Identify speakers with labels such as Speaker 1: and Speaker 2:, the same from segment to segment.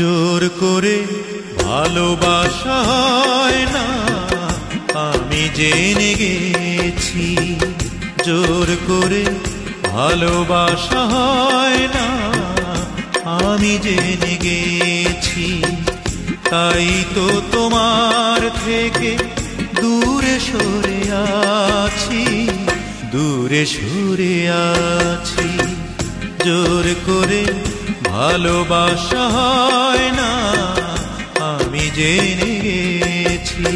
Speaker 1: জোর করে ভালোবাসা হয় না, আমি জেনে গেছি। জোর করে ভালোবাসা হয় না, আমি জেনে গেছি। তাই তো তোমার থেকে দূরে সরে আছি, দূরে সরে আছি। জোর করে ভালোবাসা হয় না, আমি জেনে গেছি।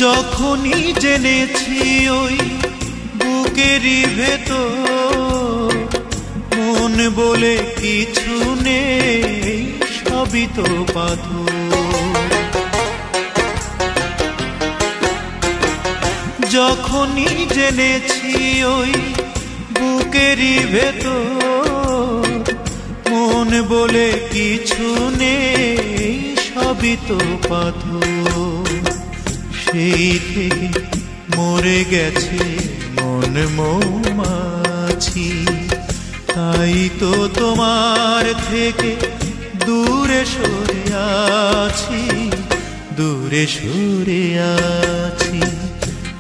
Speaker 1: যখনই জেনেছি ওই বুকেরই ভেতর মন বলে কিছু নেই, সবই তো পাথর। যখনই জেনেছি ওই বুকেরই ভেতর মন বলে কিছু নেই, সবই তো পাথর। সেই থেকে মরে গেছে মন মৌমাছি, তাই তো তোমার থেকে দূরে সরে আছি, দূরে সরে আছি।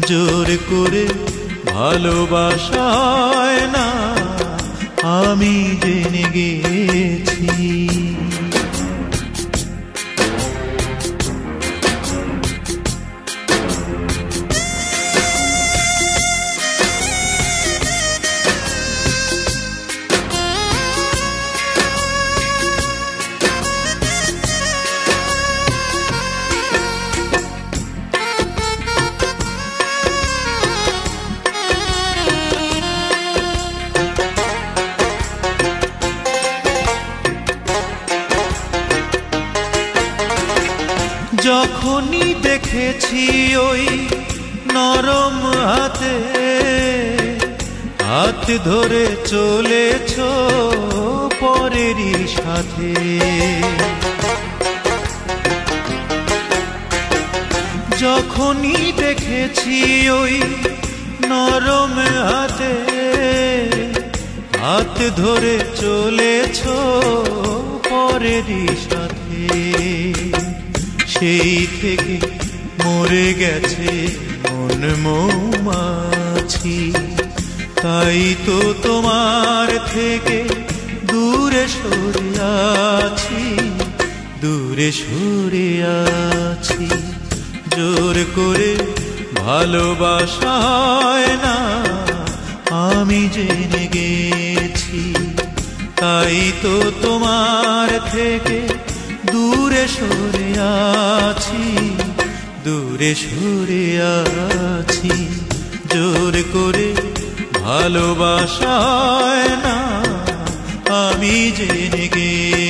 Speaker 1: জোর করে ভালোবাসা হয় না, আমি জেনে গেছি। যখনই দেখেছি ওই নরম হাতে হাত ধরে চলেছ পরেরই সাথে, যখনই দেখেছি ওই নরম হাতে হাত ধরে চলেছ পরেরই সাথে, সেই থেকে মরে গেছে মন মৌমাছি। তাই তো তোমার থেকে দূরে সরে আছি, দূরে সরে আছি। জোর করে ভালোবাসা হয় না, আমি জেনে গেছি। তাই তো তোমার থেকে দূরে সরে আছি, দূরে সরে আছি। জোর করে ভালোবাসা হয় না, আমি জেনে গেছি।